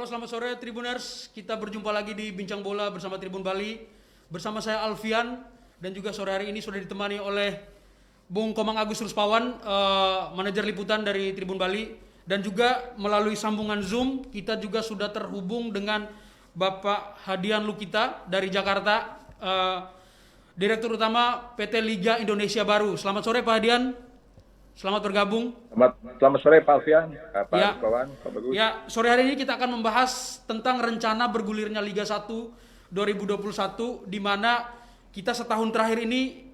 Halo, selamat sore Tribuners. Kita berjumpa lagi di Bincang Bola bersama Tribun Bali. Bersama saya Alfian dan juga sore hari ini sudah ditemani oleh Bung Komang Agus Ruspawan, manajer liputan dari Tribun Bali, dan juga melalui sambungan Zoom kita juga sudah terhubung dengan Bapak Hadian Lukita dari Jakarta, Direktur Utama PT Liga Indonesia Baru. Selamat sore Pak Hadian. Selamat bergabung. Selamat sore Pak Alfian, Pak Ya. Ruspawan, Pak Bagus. Ya, sore hari ini kita akan membahas tentang rencana bergulirnya Liga 1 2021, di mana kita setahun terakhir ini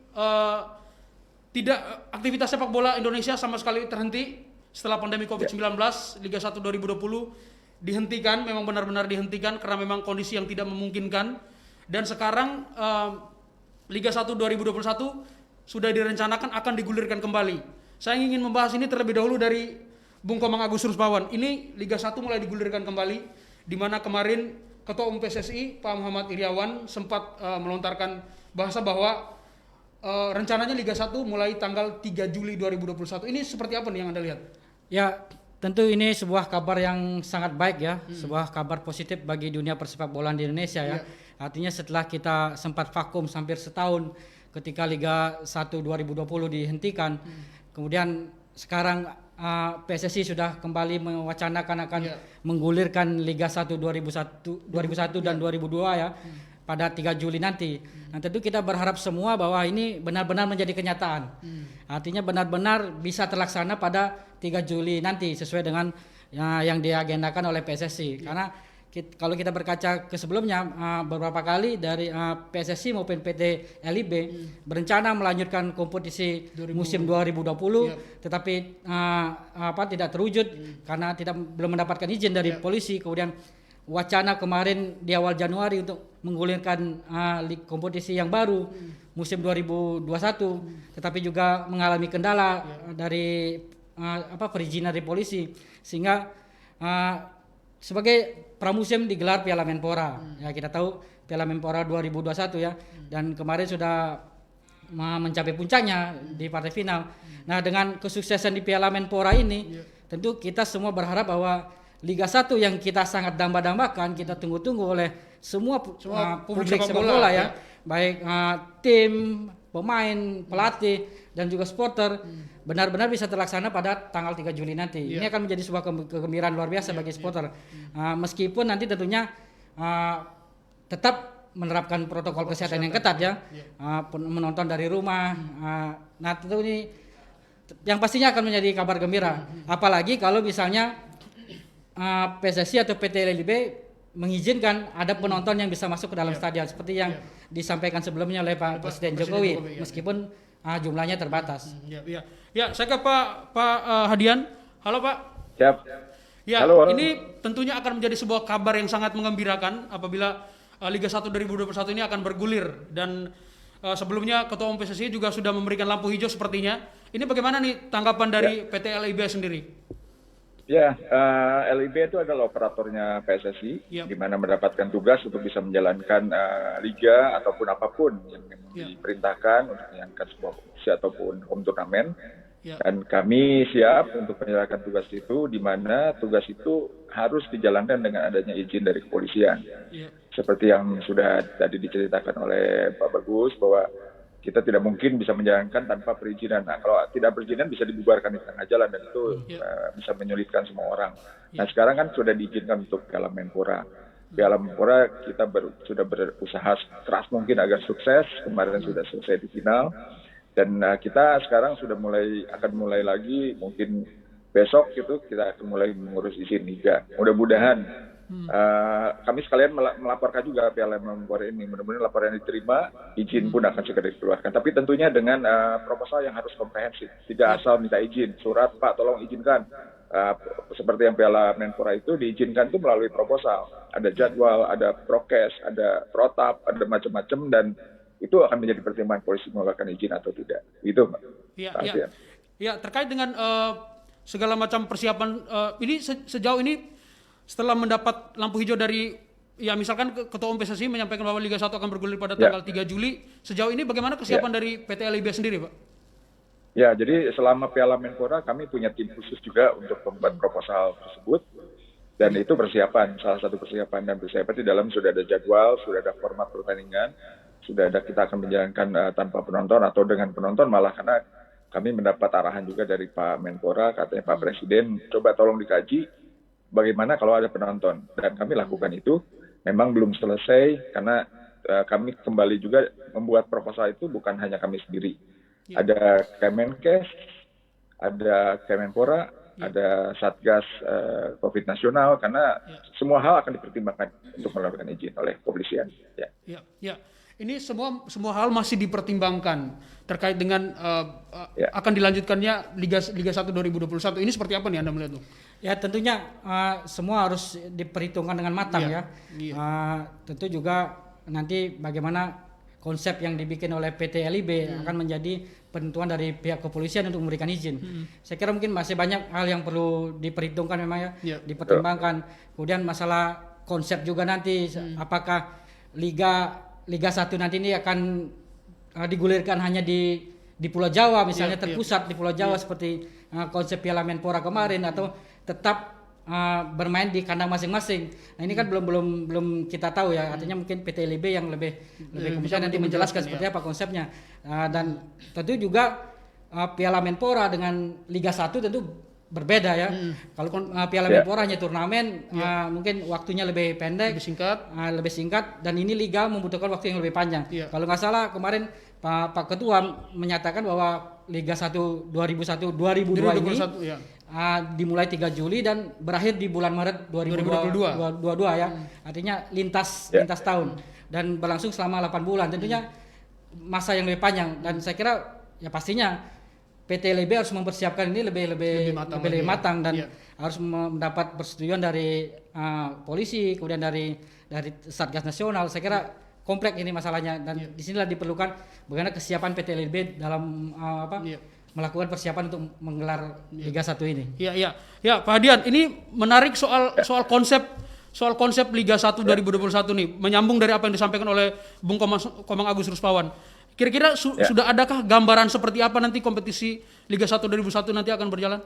tidak aktivitas sepak bola Indonesia sama sekali terhenti setelah pandemi COVID-19. Liga 1 2020 dihentikan, memang benar-benar dihentikan karena memang kondisi yang tidak memungkinkan. Dan sekarang Liga 1 2021 sudah direncanakan akan digulirkan kembali. Saya ingin membahas ini terlebih dahulu dari Bung Komang Agus Ruspawan. Ini Liga 1 mulai digulirkan kembali, di mana kemarin Ketua Umum PSSI Pak Muhammad Iryawan sempat melontarkan bahasa bahwa rencananya Liga 1 mulai tanggal 3 Juli 2021. Ini seperti apa nih yang Anda lihat? Ya, tentu ini sebuah kabar yang sangat baik ya, sebuah kabar positif bagi dunia persepak bolaan di Indonesia ya. Artinya setelah kita sempat vakum hampir setahun ketika Liga 1 2020 dihentikan, kemudian sekarang PSSI sudah kembali mewacanakan akan menggulirkan Liga 1 2001 dan 2002 ya pada 3 Juli nanti. Nah, tentu kita berharap semua bahwa ini benar-benar menjadi kenyataan. Artinya benar-benar bisa terlaksana pada 3 Juli nanti sesuai dengan yang diagendakan oleh PSSI. Karena kalau kita berkaca ke sebelumnya, beberapa kali dari PSSI maupun PT LIB berencana melanjutkan kompetisi musim 2020, tetapi tidak terwujud karena belum mendapatkan izin dari polisi. Kemudian wacana kemarin di awal Januari untuk menggulirkan kompetisi yang baru musim 2021, tetapi juga mengalami kendala dari perizinan dari polisi, sehingga sebagai pramusim digelar Piala Menpora. Ya, kita tahu Piala Menpora 2021 ya, dan kemarin sudah mencapai puncaknya di partai final. Nah, dengan kesuksesan di Piala Menpora ini, tentu kita semua berharap bahwa Liga 1 yang kita sangat damba-dambakan, kita tunggu-tunggu oleh semua publik sepak bola ya, baik tim, pemain, pelatih, dan juga supporter, benar-benar bisa terlaksana pada tanggal 3 Juli nanti. Ini akan menjadi sebuah kegembiraan luar biasa bagi supporter. Meskipun nanti tentunya tetap menerapkan protokol kesehatan yang ketat ya, menonton dari rumah. Nah, tentu ini yang pastinya akan menjadi kabar gembira. Apalagi kalau misalnya PSSI atau PT LIB mengizinkan ada penonton yang bisa masuk ke dalam stadion seperti yang disampaikan sebelumnya oleh Pak Presiden Jokowi, meskipun jumlahnya terbatas. Ya, saya ke Pak Hadian. Halo Pak. Siap. Ya, halo. Ini tentunya akan menjadi sebuah kabar yang sangat menggembirakan apabila Liga 1 2021 ini akan bergulir, dan sebelumnya Ketua Umum PSSI juga sudah memberikan lampu hijau sepertinya. Ini bagaimana nih tanggapan dari PT LIB sendiri? Ya, LIB itu adalah operatornya PSSI, di mana mendapatkan tugas untuk bisa menjalankan liga ataupun apapun yang diperintahkan untuk menjalankan sebuah kompetisi ataupun home turnamen. Dan kami siap untuk menjalankan tugas itu, di mana tugas itu harus dijalankan dengan adanya izin dari kepolisian. Seperti yang sudah tadi diceritakan oleh Pak Bagus, bahwa kita tidak mungkin bisa menjalankan tanpa perizinan. Nah, kalau tidak perizinan bisa dibubarkan di tengah jalan, dan itu bisa menyulitkan semua orang. Nah, sekarang kan sudah diizinkan untuk Piala Menpora. Piala Menpora kita sudah berusaha keras mungkin agar sukses. Kemarin sudah selesai di final, dan kita sekarang sudah akan mulai lagi, mungkin besok gitu kita akan mulai mengurus izin liga. Mudah-mudahan kami sekalian melaporkan juga Piala Menpora ini. Mudah-mudahan laporan yang diterima, izin pun akan segera dikeluarkan. Tapi tentunya dengan proposal yang harus komprehensif. Tidak asal minta izin, surat Pak tolong izinkan. Seperti yang Piala Menpora itu diizinkan itu melalui proposal. Ada jadwal, ada prokes, ada protap, ada macam-macam, dan itu akan menjadi pertimbangan polisi mengeluarkan izin atau tidak. Itu Pak. Ya, terkait dengan segala macam persiapan ini sejauh ini, setelah mendapat lampu hijau dari, ya misalkan Ketua Umum PSSI menyampaikan bahwa Liga 1 akan bergulir pada tanggal 3 Juli, sejauh ini bagaimana kesiapan dari PT LIB sendiri Pak? Ya, jadi selama Piala Menpora kami punya tim khusus juga untuk membuat proposal tersebut. Dan itu persiapan, salah satu persiapan, dan persiapan di dalam sudah ada jadwal, sudah ada format pertandingan, sudah ada, kita akan menjalankan tanpa penonton atau dengan penonton, malah karena kami mendapat arahan juga dari Pak Menpora, katanya Pak Presiden, coba tolong dikaji bagaimana kalau ada penonton. Dan kami lakukan itu, memang belum selesai karena kami kembali juga membuat proposal itu bukan hanya kami sendiri. Ada Kemenkes, ada Kemenpora, ada Satgas COVID nasional, karena semua hal akan dipertimbangkan untuk melakukan izin oleh kepolisian. Ya. Ini semua hal masih dipertimbangkan terkait dengan akan dilanjutkannya Liga 1 2021. Ini seperti apa nih Anda melihat tuh? Ya tentunya semua harus diperhitungkan dengan matang ya. Tentu juga nanti bagaimana konsep yang dibikin oleh PT LIB akan menjadi penentuan dari pihak kepolisian untuk memberikan izin. Saya kira mungkin masih banyak hal yang perlu diperhitungkan memang ya, dipertimbangkan. Kemudian masalah konsep juga nanti, apakah Liga 1 nanti ini akan digulirkan hanya di Pulau Jawa misalnya, terpusat di Pulau Jawa seperti konsep Piala Menpora kemarin, atau tetap bermain di kandang masing-masing. Nah ini kan belum kita tahu ya. Artinya mungkin PT LIB yang lebih kemudian nanti menjelaskan seperti apa konsepnya. Dan tentu juga Piala Menpora dengan Liga 1 tentu berbeda ya. Kalau Piala Menpora hanya turnamen, mungkin waktunya lebih pendek, lebih singkat, dan ini Liga membutuhkan waktu yang lebih panjang. Kalau nggak salah kemarin Pak Ketua menyatakan bahwa Liga 1 2001 ini dimulai 3 Juli dan berakhir di bulan Maret 2022 ya. Artinya lintas tahun dan berlangsung selama 8 bulan. Tentunya masa yang lebih panjang, dan saya kira ya pastinya PT LIB harus mempersiapkan ini lebih matang dan harus mendapat persetujuan dari polisi, kemudian dari Satgas Nasional. Saya kira kompleks ini masalahnya, dan disinilah diperlukan bagaimana kesiapan PT LIB dalam melakukan persiapan untuk menggelar Liga 1 ini. Ya, Pak Hadian, ini menarik soal konsep Liga 1 2021 nih, menyambung dari apa yang disampaikan oleh Bung Komang Agus Ruspawan. Kira-kira sudah adakah gambaran seperti apa nanti kompetisi Liga 1 2021 nanti akan berjalan?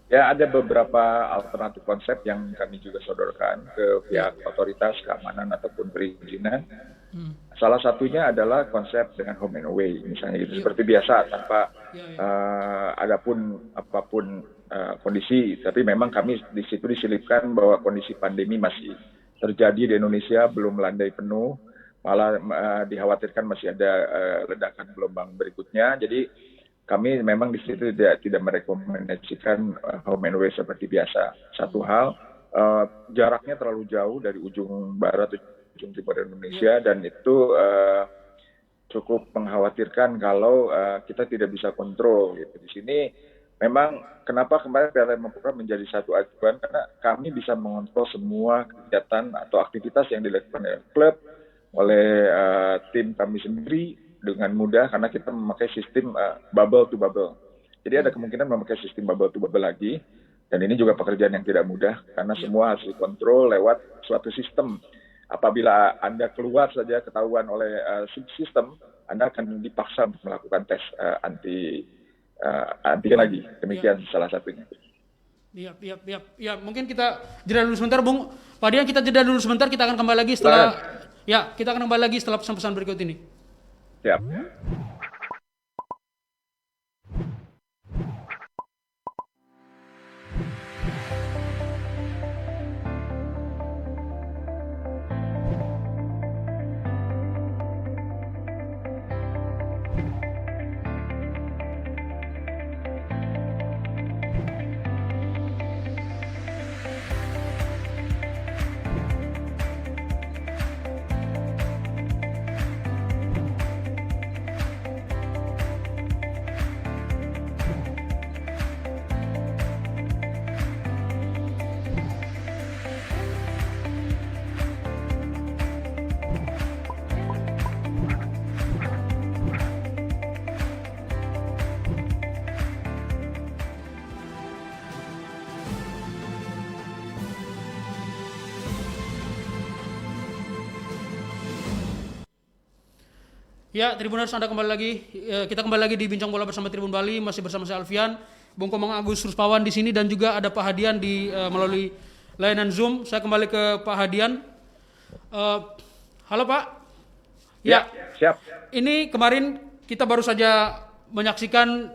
Ya, ada beberapa alternatif konsep yang kami juga sodorkan ke pihak otoritas keamanan ataupun perizinan. Salah satunya adalah konsep dengan home and away, misalnya gitu, seperti biasa tanpa apapun kondisi. Tapi memang kami di situ diselipkan bahwa kondisi pandemi masih terjadi di Indonesia, belum melandai penuh, malah dikhawatirkan masih ada ledakan gelombang berikutnya. Jadi kami memang di situ tidak merekomendasikan home and away seperti biasa. Satu hal, jaraknya terlalu jauh dari ujung barat ujung timur Indonesia, dan itu cukup mengkhawatirkan kalau kita tidak bisa kontrol gitu. Di sini memang kenapa kemarin Piala Menpora menjadi satu acuan, karena kami bisa mengontrol semua kegiatan atau aktivitas yang dilakukan oleh klub, oleh tim kami sendiri dengan mudah, karena kita memakai sistem bubble to bubble. Jadi ada kemungkinan memakai sistem bubble to bubble lagi, dan ini juga pekerjaan yang tidak mudah karena semua harus dikontrol lewat suatu sistem. Apabila Anda keluar saja ketahuan oleh sistem, Anda akan dipaksa untuk melakukan tes antigen lagi. Demikian salah satunya. Ya, mungkin kita jeda dulu sebentar, Bung. Pak Dian, kita jeda dulu sebentar, kita akan kembali lagi setelah kita akan kembali lagi setelah pesan-pesan berikut ini. Siap. Ya, Tribuners, Anda kembali lagi. Kita kembali lagi di Bincang Bola bersama Tribun Bali, masih bersama saya Alfian, Bung Komang Agus Ruspawan di sini, dan juga ada Pak Hadian melalui layanan Zoom. Saya kembali ke Pak Hadian. Halo Pak. Ya, siap. Ini kemarin kita baru saja menyaksikan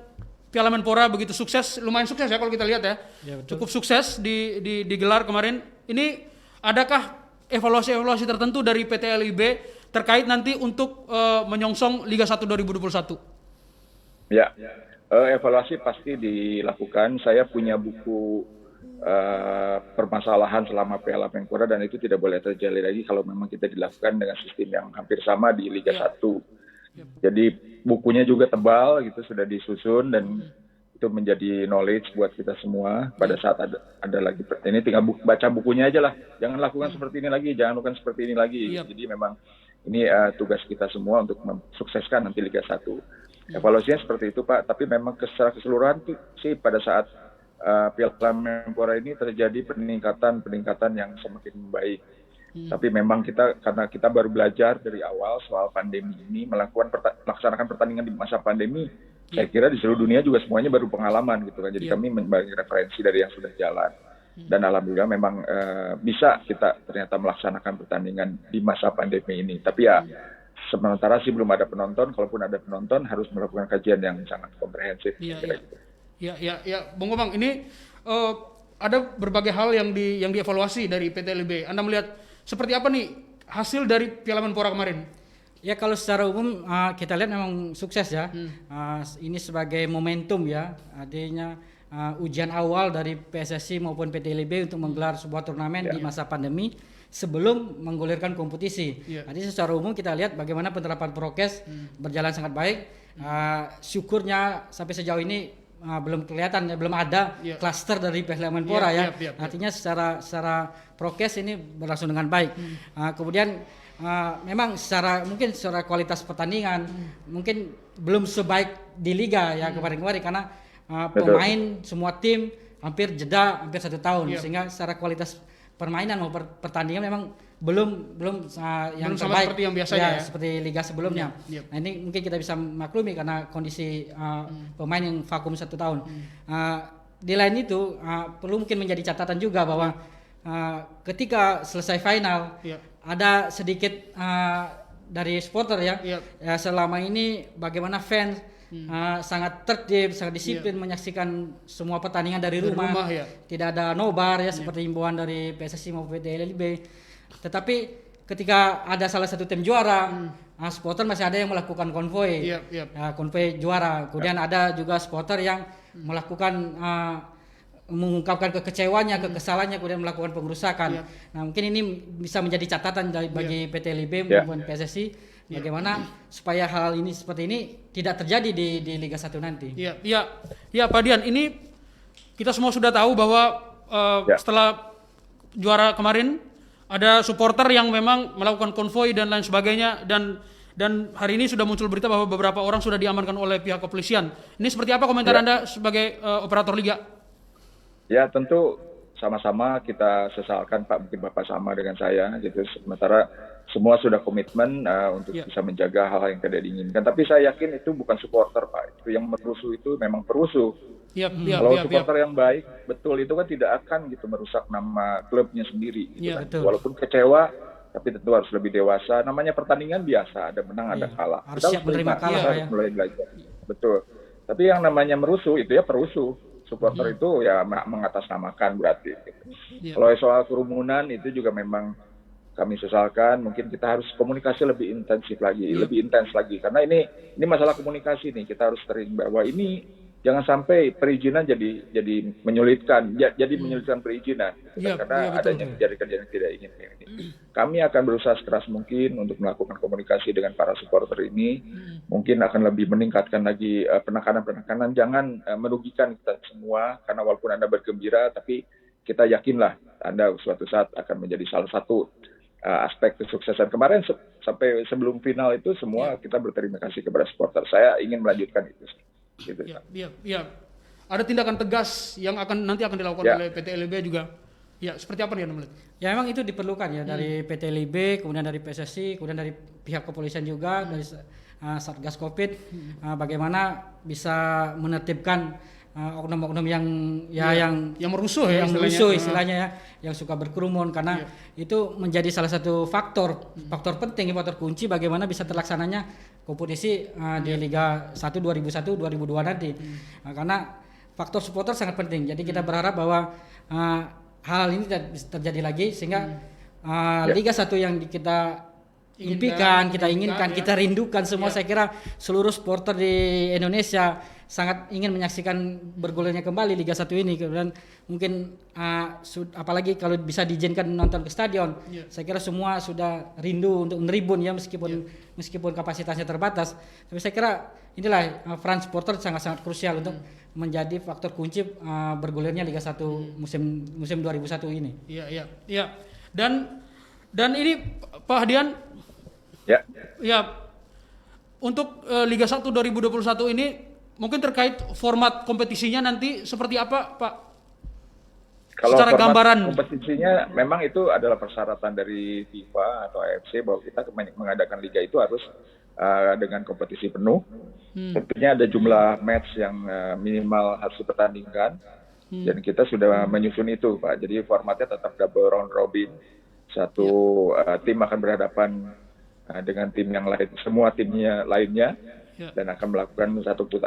Piala Menpora begitu sukses, lumayan sukses ya kalau kita lihat ya. Cukup sukses digelar kemarin. Ini adakah evaluasi tertentu dari PT LIB terkait nanti untuk menyongsong Liga 1 2021? Ya, evaluasi pasti dilakukan. Saya punya buku permasalahan selama Piala Menpora dan itu tidak boleh terjadi lagi kalau memang kita dilakukan dengan sistem yang hampir sama di Liga 1. Jadi bukunya juga tebal gitu, sudah disusun dan itu menjadi knowledge buat kita semua pada saat ada lagi ini, tinggal baca bukunya aja lah. Jangan lakukan seperti ini lagi, jangan lakukan seperti ini lagi. Jadi memang ini tugas kita semua untuk mensukseskan nanti Liga 1. Evaluasinya seperti itu Pak, tapi memang secara keseluruhan sih pada saat Piala Menpora ini terjadi peningkatan yang semakin baik. Tapi memang karena kita baru belajar dari awal soal pandemi ini, melaksanakan pertandingan di masa pandemi, saya kira di seluruh dunia juga semuanya baru pengalaman gitu kan. Jadi kami membagi referensi dari yang sudah jalan. Dan alhamdulillah memang bisa kita ternyata melaksanakan pertandingan di masa pandemi ini. Tapi ya sementara sih belum ada penonton, kalaupun ada penonton harus melakukan kajian yang sangat komprehensif. Ya, Bung Komang, ini ada berbagai hal yang dievaluasi dari PT LIB. Anda melihat seperti apa nih hasil dari Piala Menpora kemarin? Ya kalau secara umum kita lihat memang sukses ya. Ini sebagai momentum ya, artinya ujian awal dari PSSI maupun PT LIB untuk menggelar sebuah turnamen di masa pandemi sebelum menggulirkan kompetisi. Jadi secara umum kita lihat bagaimana penerapan prokes berjalan sangat baik. Syukurnya sampai sejauh ini belum kelihatan ya, belum ada klaster dari Piala Menpora Artinya secara prokes ini berlangsung dengan baik. Kemudian memang secara kualitas pertandingan mungkin belum sebaik di liga ya kemarin-kemarin karena pemain semua tim hampir 1 tahun sehingga secara kualitas permainan maupun pertandingan memang belum yang terbaik seperti yang biasanya seperti liga sebelumnya. Nah ini mungkin kita bisa maklumi karena kondisi pemain yang vakum 1 tahun. Di lain itu perlu mungkin menjadi catatan juga bahwa ketika selesai final ada sedikit dari supporter ya selama ini bagaimana fans sangat tertib, sangat disiplin menyaksikan semua pertandingan dari rumah. Tidak ada nobar ya seperti himbauan dari PSSI maupun PT LIB. Tetapi ketika ada salah satu tim juara, supporter masih ada yang melakukan konvoi, konvoi juara. Kemudian ada juga supporter yang melakukan mengungkapkan kekecewanya, kekesalannya, kemudian melakukan pengerusakan. Nah mungkin ini bisa menjadi catatan bagi PT LIB maupun PSSI bagaimana supaya hal ini seperti ini tidak terjadi di Liga 1 nanti. Ya Pak Dian, ini kita semua sudah tahu bahwa setelah juara kemarin ada supporter yang memang melakukan konvoi dan lain sebagainya dan hari ini sudah muncul berita bahwa beberapa orang sudah diamankan oleh pihak kepolisian. Ini seperti apa komentar Anda sebagai operator liga? Ya tentu sama-sama kita sesalkan Pak, mungkin Bapak sama dengan saya gitu. Sementara semua sudah komitmen untuk bisa menjaga hal-hal yang tidak diinginkan. Tapi saya yakin itu bukan supporter Pak. Itu yang merusuh itu memang perusuh. Kalau supporter yang baik, betul itu kan tidak akan gitu merusak nama klubnya sendiri. Gitu kan. Walaupun kecewa, tapi tentu harus lebih dewasa. Namanya pertandingan biasa, ada menang, ada kalah. Harus siap menerima kalah harus mulai belajar. Betul. Tapi yang namanya merusuh itu ya perusuh. Supporter itu ya mengatasnamakan berarti. Gitu. Kalau soal kerumunan itu juga memang kami sesalkan. Mungkin kita harus komunikasi lebih intensif lagi, lebih intens lagi. Karena ini masalah komunikasi nih. Kita harus sering bahwa ini jangan sampai perizinan jadi menyulitkan, jadi menyulitkan perizinan. Karena adanya kejadian-kejadian tidak ingin. Kami akan berusaha sekeras mungkin untuk melakukan komunikasi dengan para supporter ini. Mungkin akan lebih meningkatkan lagi penekanan. Jangan merugikan kita semua, karena walaupun Anda bergembira, tapi kita yakinlah Anda suatu saat akan menjadi salah satu aspek kesuksesan. Kemarin sampai sebelum final itu semua kita berterima kasih kepada supporter. Saya ingin melanjutkan itu. Gitu. Ada tindakan tegas yang nanti akan dilakukan oleh PT LIB juga. Ya, seperti apa nih Anda melihat? Ya memang itu diperlukan ya dari PT LIB, kemudian dari PSSI, kemudian dari pihak kepolisian juga, dari Satgas Covid, bagaimana bisa menertibkan oknum-oknum yang yang merusuh ya, yang merusuh istilahnya ya, yang suka berkerumun, karena itu menjadi salah satu faktor penting, faktor kunci bagaimana bisa terlaksananya kompetisi di Liga 1 2001-2002 nanti. Karena faktor supporter sangat penting. Jadi kita berharap bahwa hal ini tidak terjadi lagi, sehingga Liga 1 yang kita impikan, kita inginkan, kita rindukan semua. Saya kira seluruh supporter di Indonesia sangat ingin menyaksikan bergulirnya kembali Liga 1 ini, dan mungkin apalagi kalau bisa diizinkan nonton ke stadion. Saya kira semua sudah rindu untuk meneribun ya, meskipun kapasitasnya terbatas. Tapi saya kira inilah peran supporter sangat-sangat krusial untuk menjadi faktor kunci bergulirnya Liga 1 musim 2001 ini. Iya. Dan ini Pak Hadian, ya untuk Liga 1 2021 ini mungkin terkait format kompetisinya nanti seperti apa, Pak? Kalau secara format gambaran kompetisinya memang itu adalah persyaratan dari FIFA atau AFC bahwa kita mengadakan liga itu harus dengan kompetisi penuh. Tentunya ada jumlah match yang minimal harus dipertandingkan, dan kita sudah menyusun itu, Pak. Jadi formatnya tetap double round robin. Satu tim akan berhadapan dengan tim yang lain, semua timnya lainnya, dan akan melakukan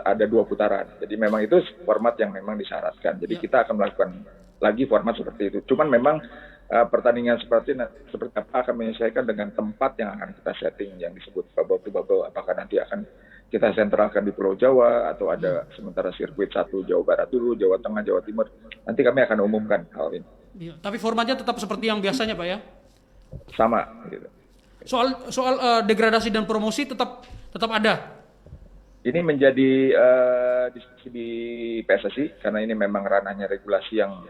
ada 2 putaran. Jadi memang itu format yang memang disyaratkan. Jadi kita akan melakukan lagi format seperti itu. Cuman memang pertandingan seperti apa akan menyesuaikan dengan tempat yang akan kita setting, yang disebut bubble to bubble. Apakah nanti akan kita sentralkan di Pulau Jawa, atau ada sementara sirkuit 1 Jawa Barat dulu, Jawa Tengah, Jawa Timur. Nanti kami akan umumkan hal ini. Tapi formatnya tetap seperti yang biasanya, Pak ya? Sama gitu. Soal degradasi dan promosi tetap ada. Ini menjadi diskusi di PSSI, karena ini memang ranahnya regulasi yang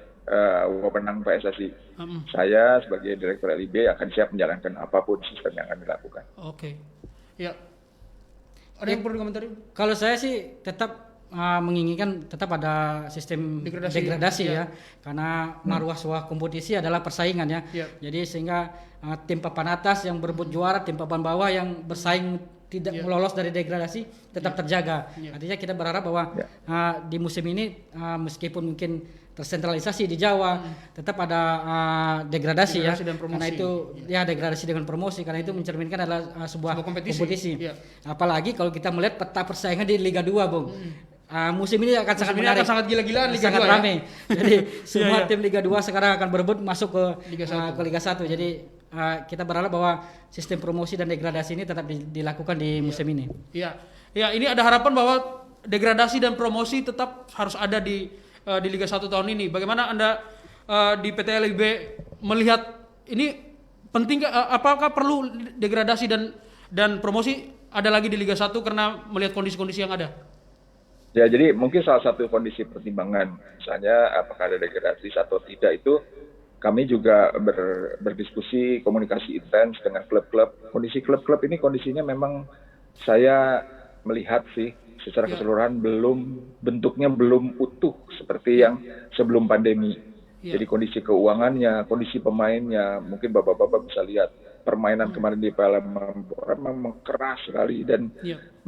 wewenang PSSI. Saya sebagai Direktur LIB akan siap menjalankan apapun sistem yang akan dilakukan. Oke. Ya. Ada yang perlu dikomentari? Kalau saya sih tetap menginginkan tetap ada sistem degradasi ya. Karena maruah sebuah kompetisi adalah persaingan ya. Jadi sehingga tim papan atas yang berebut juara, tim papan bawah yang bersaing tidak lolos dari degradasi tetap terjaga. Artinya kita berharap bahwa di musim ini meskipun mungkin tersentralisasi di Jawa, tetap ada degradasi ya. Dan promosi. Karena itu degradasi dengan promosi, karena itu mencerminkan adalah sebuah kompetisi. Apalagi kalau kita melihat peta persaingan di Liga 2, Bung. Musim ini akan sangat menarik, akan sangat gila-gilaan Liga 2 sangat ramai. Jadi semua tim Liga 2 sekarang akan berebut masuk ke Liga 1. Jadi kita berharap bahwa sistem promosi dan degradasi ini tetap dilakukan di musim ini. Iya, ini ada harapan bahwa degradasi dan promosi tetap harus ada di Liga 1 tahun ini. Bagaimana Anda di PT LIB melihat ini penting? Apakah perlu degradasi dan promosi ada lagi di Liga 1 karena melihat kondisi-kondisi yang ada? Ya, jadi mungkin salah satu kondisi pertimbangan, misalnya apakah ada degradasi atau tidak, itu kami juga berdiskusi, komunikasi intens dengan klub-klub. Kondisi klub-klub ini kondisinya memang saya melihat sih secara keseluruhan bentuknya belum utuh seperti yang sebelum pandemi. Jadi kondisi keuangannya, kondisi pemainnya, mungkin bapak-bapak bisa lihat permainan kemarin di Piala Menpora memang keras sekali dan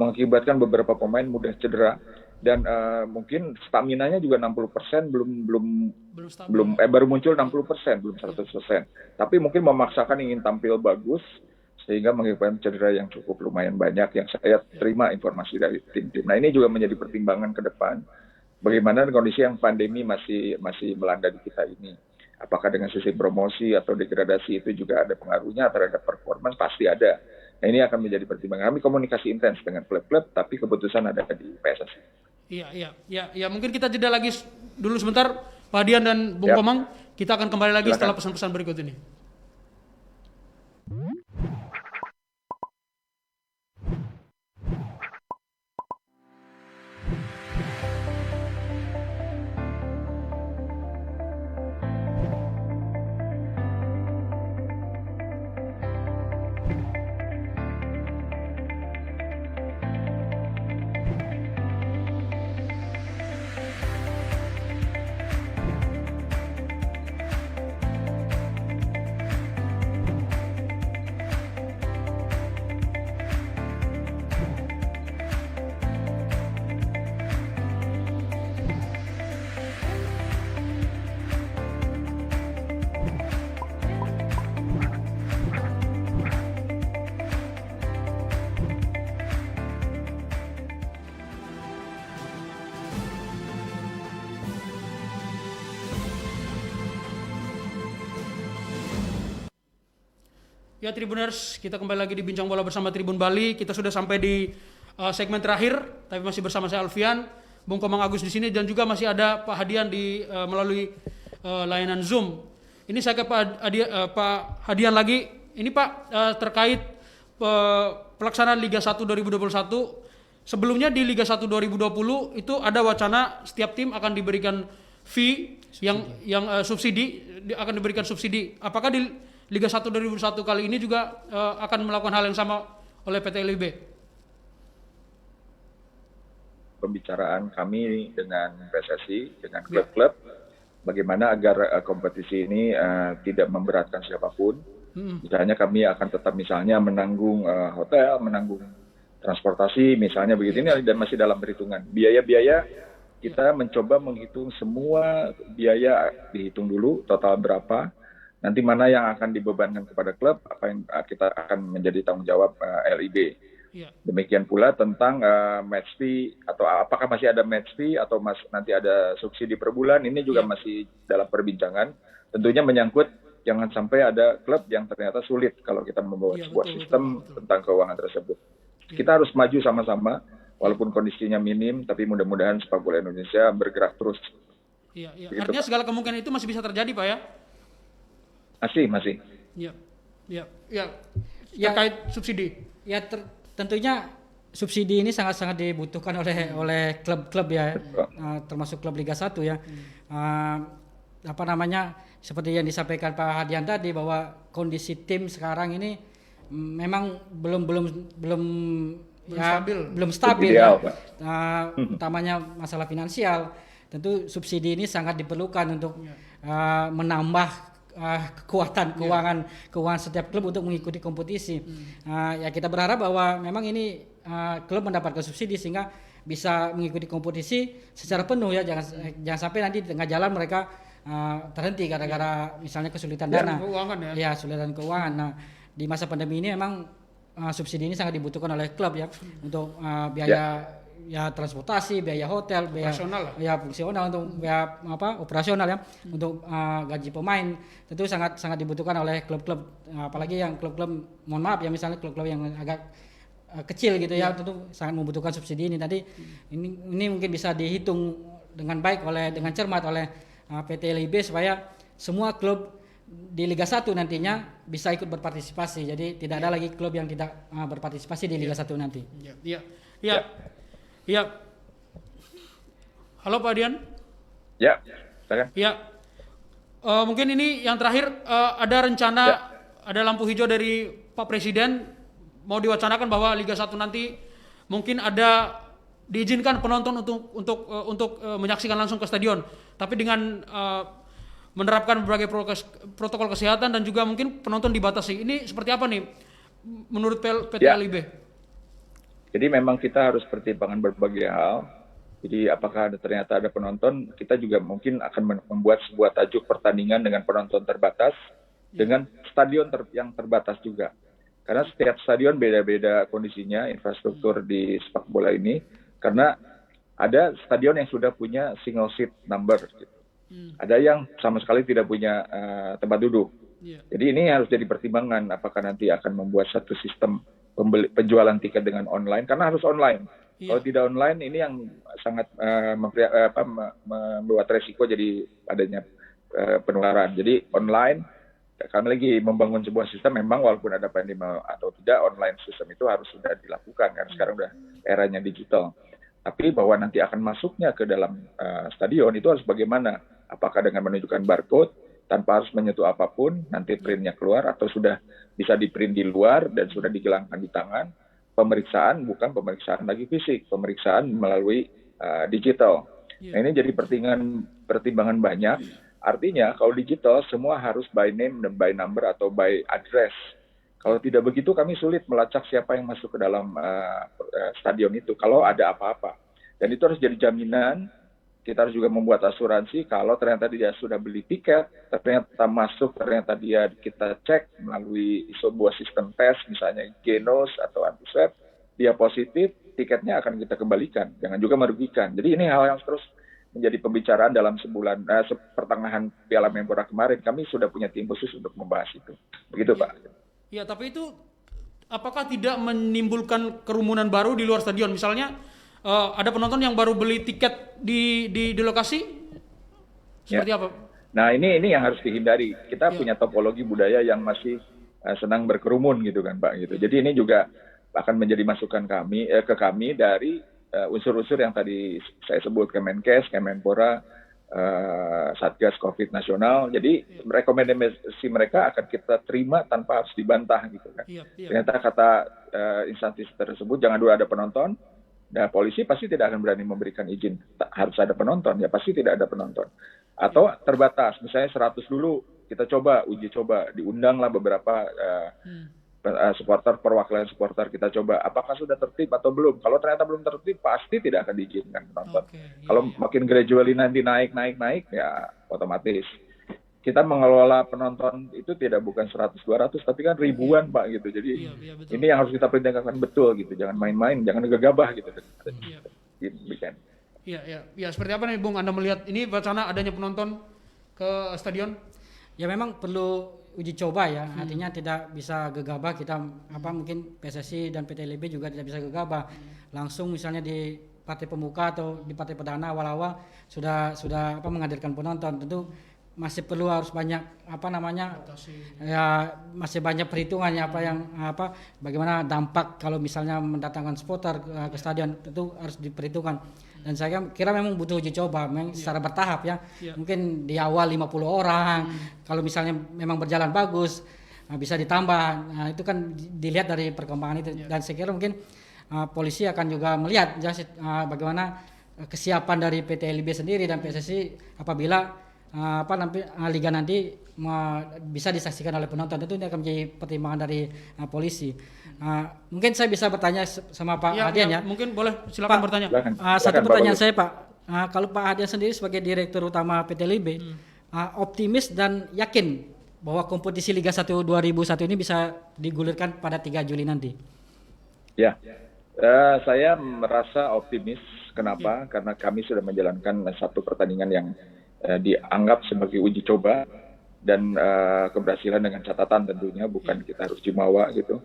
mengakibatkan beberapa pemain mudah cedera. Dan mungkin staminanya juga 60% baru muncul 60%, belum 100%. Tapi mungkin memaksakan ingin tampil bagus sehingga mengakibatkan cedera yang cukup lumayan banyak yang saya terima informasi dari tim-tim. Nah, ini juga menjadi pertimbangan ke depan. Bagaimana kondisi yang pandemi masih melanda di kita ini. Apakah dengan sistem promosi atau degradasi itu juga ada pengaruhnya terhadap performance? Pasti ada. Nah, ini akan menjadi pertimbangan. Kami komunikasi intens dengan klub-klub, tapi keputusan ada di PSSI. Iya. Mungkin kita jeda lagi dulu sebentar, Pak Dian dan Bung Komang. Kita akan kembali lagi setelah pesan-pesan berikut ini. Ya Tribuners, kita kembali lagi di Bincang Bola bersama Tribun Bali. Kita sudah sampai di segmen terakhir, tapi masih bersama saya Alfian, Bung Komang Agus di sini, dan juga masih ada Pak Hadian melalui layanan Zoom. Ini saya ke Pak Hadian lagi. Ini Pak, terkait pelaksanaan Liga 1 2021. Sebelumnya di Liga 1 2020 itu ada wacana setiap tim akan diberikan fee yang subsidi, akan diberikan subsidi. Apakah di Liga 1 2021 kali ini juga akan melakukan hal yang sama oleh PT LIB? Pembicaraan kami dengan PSSI, dengan klub-klub, bagaimana agar kompetisi ini tidak memberatkan siapapun. Misalnya kami akan tetap misalnya menanggung hotel, menanggung transportasi, misalnya begitu. Ini dan masih dalam perhitungan. Biaya-biaya kita mencoba menghitung semua biaya, dihitung dulu total berapa. Nanti mana yang akan dibebankan kepada klub, apa yang kita akan menjadi tanggung jawab LIB. Ya. Demikian pula tentang match fee, atau apakah masih ada match fee atau nanti ada subsidi per bulan, ini juga masih dalam perbincangan. Tentunya menyangkut jangan sampai ada klub yang ternyata sulit kalau kita membawa sebuah sistem tentang keuangan tersebut. Kita harus maju sama-sama, walaupun kondisinya minim, tapi mudah-mudahan sepak bola Indonesia bergerak terus. Iya. Artinya segala kemungkinan itu masih bisa terjadi, Pak ya? Masih. Ya. Terkait subsidi. Ya tentunya subsidi ini sangat-sangat dibutuhkan oleh klub-klub ya, termasuk klub Liga 1 ya. Seperti yang disampaikan Pak Hadian tadi, bahwa kondisi tim sekarang ini memang belum stabil ya. Utamanya masalah finansial. Tentu subsidi ini sangat diperlukan untuk menambah kekuatan keuangan setiap klub untuk mengikuti kompetisi. Ya kita berharap bahwa memang ini klub mendapatkan subsidi sehingga bisa mengikuti kompetisi secara penuh ya. Jangan sampai nanti di tengah jalan mereka terhenti gara-gara misalnya kesulitan dana. Keuangan ya. Ya, kesulitan keuangan. Nah, di masa pandemi ini memang subsidi ini sangat dibutuhkan oleh klub ya untuk biaya transportasi, biaya hotel, biaya fungsional untuk biaya operasional ya, untuk gaji pemain. Tentu sangat dibutuhkan oleh klub-klub, apalagi yang klub-klub, mohon maaf ya, misalnya klub-klub yang agak kecil gitu ya, tentu sangat membutuhkan subsidi ini. Tadi ini mungkin bisa dihitung dengan baik dengan cermat oleh PT LIB supaya semua klub di Liga 1 nantinya bisa ikut berpartisipasi. Jadi tidak ada lagi klub yang tidak berpartisipasi di Liga 1 nanti. Iya. Halo Pak Dian. Ya, silakan. Ya. Mungkin ini yang terakhir, ada rencana, ada lampu hijau dari Pak Presiden mau diwacanakan bahwa Liga 1 nanti mungkin ada diizinkan penonton untuk menyaksikan langsung ke stadion, tapi dengan menerapkan berbagai protokol kesehatan dan juga mungkin penonton dibatasi. Ini seperti apa nih menurut PT LIB? Jadi memang kita harus pertimbangkan berbagai hal. Jadi apakah ternyata ada penonton, kita juga mungkin akan membuat sebuah tajuk pertandingan dengan penonton terbatas, dengan stadion yang terbatas juga. Karena setiap stadion beda-beda kondisinya, infrastruktur di sepak bola ini. Karena ada stadion yang sudah punya single seat number, gitu. Ada yang sama sekali tidak punya tempat duduk. Jadi ini harus jadi pertimbangan, apakah nanti akan membuat satu sistem penjualan tiket dengan online, karena harus online. Kalau tidak online, ini yang sangat membuat resiko jadi adanya penularan. Jadi online, kami lagi membangun sebuah sistem, memang walaupun ada pandemi atau tidak, online sistem itu harus sudah dilakukan, karena sekarang udah eranya digital. Tapi bahwa nanti akan masuknya ke dalam stadion itu harus bagaimana? Apakah dengan menunjukkan barcode, tanpa harus menyentuh apapun, nanti printnya keluar, atau sudah bisa di-print di luar dan sudah digelangkan di tangan. Pemeriksaan bukan pemeriksaan lagi fisik, pemeriksaan melalui digital. Nah, ini jadi pertimbangan banyak. Artinya kalau digital semua harus by name dan by number atau by address. Kalau tidak begitu kami sulit melacak siapa yang masuk ke dalam stadion itu kalau ada apa-apa. Dan itu harus jadi jaminan. Kita harus juga membuat asuransi kalau ternyata dia sudah beli tiket, ternyata masuk, ternyata kita cek melalui sebuah sistem tes, misalnya Genos atau Antiswab, dia positif, tiketnya akan kita kembalikan, jangan juga merugikan. Jadi ini hal yang terus menjadi pembicaraan dalam pertengahan Piala Menpora kemarin. Kami sudah punya tim khusus untuk membahas itu. Begitu Pak. Ya, tapi itu apakah tidak menimbulkan kerumunan baru di luar stadion? Misalnya ada penonton yang baru beli tiket di lokasi, seperti apa? Nah ini yang harus dihindari. Kita punya topologi budaya yang masih senang berkerumun gitu kan Pak gitu. Jadi ini juga akan menjadi masukan ke kami dari unsur-unsur yang tadi saya sebut, Kemenkes, Kemenpora, Satgas COVID nasional. Jadi rekomendasi mereka akan kita terima tanpa harus dibantah gitu kan. Ternyata kata instansi tersebut jangan dulu ada penonton. Nah, polisi pasti tidak akan berani memberikan izin harus ada penonton, ya pasti tidak ada penonton. Atau terbatas, misalnya 100 dulu kita uji coba, diundanglah beberapa supporter, perwakilan supporter kita coba, apakah sudah tertib atau belum. Kalau ternyata belum tertib, pasti tidak akan diizinkan penonton. Kalau makin gradually nanti naik, ya otomatis. Kita mengelola penonton itu bukan 100-200, tapi kan ribuan Pak gitu. Jadi ini yang harus kita perintahkan betul gitu. Jangan main-main, jangan gegabah gitu. Ya, seperti apa nih Bung Anda melihat ini wacana adanya penonton ke stadion? Ya memang perlu uji coba ya, artinya tidak bisa gegabah kita mungkin PSSI dan PT LIB juga tidak bisa gegabah. Langsung misalnya di partai pembuka atau di partai perdana awal-awal sudah menghadirkan penonton, tentu masih perlu harus banyak ya masih banyak perhitungannya bagaimana dampak kalau misalnya mendatangkan supporter ke stadion, tentu harus diperhitungkan. Dan saya kira memang butuh uji coba secara bertahap ya. Mungkin di awal 50 orang, kalau misalnya memang berjalan bagus bisa ditambah. Nah, itu kan dilihat dari perkembangan itu. Dan saya kira mungkin polisi akan juga melihat bagaimana kesiapan dari PT LIB sendiri dan PSSI apabila liga nanti bisa disaksikan oleh penonton. Tentu ini akan menjadi pertimbangan dari polisi. Mungkin saya bisa bertanya sama Pak Hadian ya. Mungkin boleh, silakan bertanya. Satu pertanyaan saya Pak, kalau Pak Hadian sendiri sebagai Direktur Utama PT LIB optimis dan yakin bahwa kompetisi Liga 1 2001 ini bisa digulirkan pada 3 Juli nanti? Ya, saya merasa optimis. Kenapa? Karena kami sudah menjalankan satu pertandingan yang dianggap sebagai uji coba dan keberhasilan dengan catatan tentunya, bukan kita harus jumawa gitu.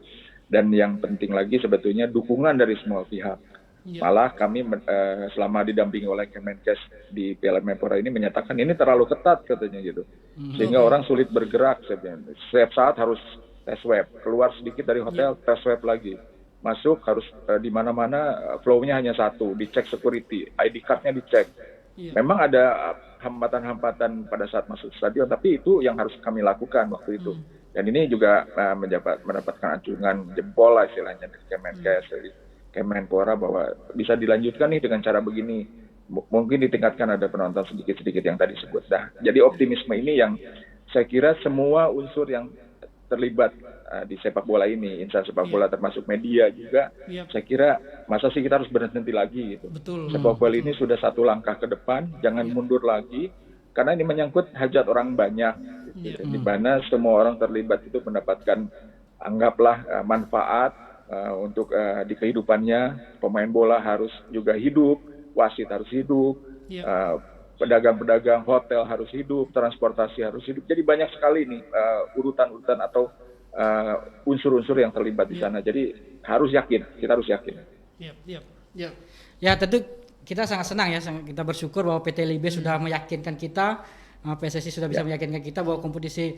Dan yang penting lagi sebetulnya dukungan dari semua pihak. Malah kami selama didampingi oleh Kemenkes di Piala Menpora ini menyatakan ini terlalu ketat katanya gitu. Sehingga orang sulit bergerak sebenarnya. Setiap saat harus tes swab, keluar sedikit dari hotel tes swab lagi. Masuk harus di mana-mana flow-nya hanya satu, dicek security, ID card-nya dicek. Memang ada hambatan-hambatan pada saat masuk stadion, tapi itu yang harus kami lakukan waktu itu. Dan ini juga mendapatkan acungan jempol lah istilahnya dari Kemenkes, dari Kemenpora bahwa bisa dilanjutkan nih dengan cara begini. Mungkin ditingkatkan ada penonton sedikit-sedikit yang tadi sebut. Nah, jadi optimisme ini yang saya kira semua unsur yang terlibat di sepak bola ini, insan sepak bola termasuk media juga, saya kira masa sih kita harus berhenti lagi gitu. Sepak bola ini sudah satu langkah ke depan, jangan mundur lagi, karena ini menyangkut hajat orang banyak, gitu. Di mana semua orang terlibat itu mendapatkan anggaplah manfaat untuk di kehidupannya. Pemain bola harus juga hidup, wasit harus hidup, pedagang-pedagang hotel harus hidup, transportasi harus hidup. Jadi banyak sekali nih urutan-urutan atau unsur-unsur yang terlibat di sana. Jadi kita harus yakin. Ya tentu kita sangat senang ya, kita bersyukur bahwa PT LIB sudah meyakinkan kita, PSSI sudah bisa meyakinkan kita bahwa kompetisi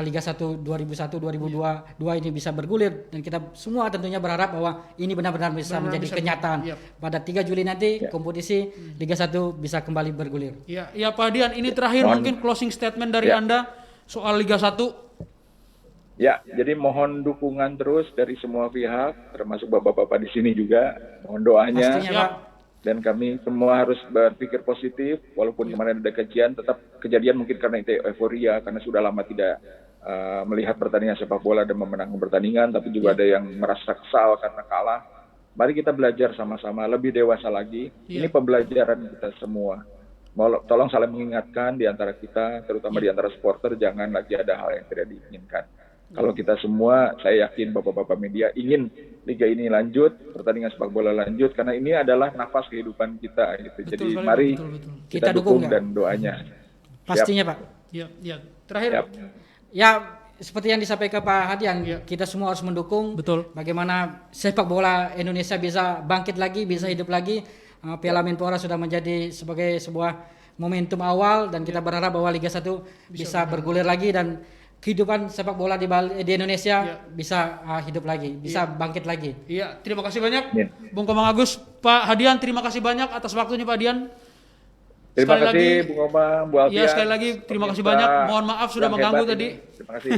Liga 1 2001-2022 ini bisa bergulir, dan kita semua tentunya berharap bahwa ini benar-benar bisa menjadi kenyataan. Pada 3 Juli nanti kompetisi Liga 1 bisa kembali bergulir. Ya Pak Hadian, ini terakhir mungkin closing statement dari Anda soal Liga 1. Ya, jadi mohon dukungan terus dari semua pihak, termasuk bapak-bapak di sini juga, mohon doanya. Pastinya, Dan kami semua harus berpikir positif, walaupun kemarin ada tetap kejadian mungkin karena itu euforia, karena sudah lama tidak melihat pertandingan sepak bola dan memenangkan pertandingan, tapi juga ada yang merasa kesal karena kalah. Mari kita belajar sama-sama, lebih dewasa lagi. Ini pembelajaran kita semua. Tolong saling mengingatkan di antara kita, terutama di antara supporter, jangan lagi ada hal yang tidak diinginkan. Kalau kita semua, saya yakin bapak-bapak media ingin liga ini lanjut, pertandingan sepak bola lanjut, karena ini adalah nafas kehidupan kita. Gitu. Jadi mari kita dukung dan doanya. Pastinya Pak. Ya. Terakhir. Ya seperti yang disampaikan Pak Hadian, kita semua harus mendukung. Betul. Bagaimana sepak bola Indonesia bisa bangkit lagi, bisa hidup lagi. Piala Menpora sudah menjadi sebagai sebuah momentum awal dan kita berharap bahwa Liga 1 bisa bergulir lagi dan kehidupan sepak bola di Indonesia bisa hidup lagi, bisa bangkit lagi. Iya, terima kasih banyak Bung Komang Agus, Pak Hadian, terima kasih banyak atas waktunya Pak Hadian. Terima kasih Bung Komang, Bu Alfian. Ya, sekali lagi terima kasih banyak. Mohon maaf sudah mengganggu tadi. Terima kasih.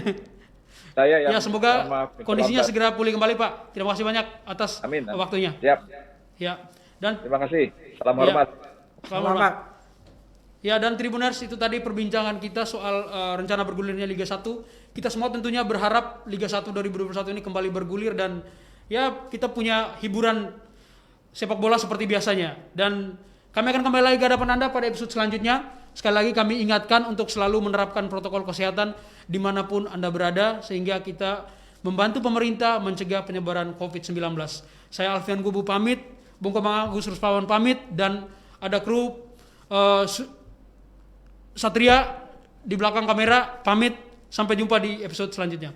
Saya yang semoga kondisinya segera pulih kembali Pak. Terima kasih banyak atas waktunya. Siap. Ya. Dan terima kasih. Salam hormat. Salam hormat. Ya, dan Tribuners, itu tadi perbincangan kita soal rencana bergulirnya Liga 1. Kita semua tentunya berharap Liga 1 2021 ini kembali bergulir dan ya kita punya hiburan sepak bola seperti biasanya. Dan kami akan kembali lagi ke hadapan Anda pada episode selanjutnya. Sekali lagi kami ingatkan untuk selalu menerapkan protokol kesehatan dimanapun Anda berada sehingga kita membantu pemerintah mencegah penyebaran COVID-19. Saya Alfian Gubu pamit, Bung Komang Agus Ruspawan pamit, dan ada kru Satria di belakang kamera pamit. Sampai jumpa di episode selanjutnya.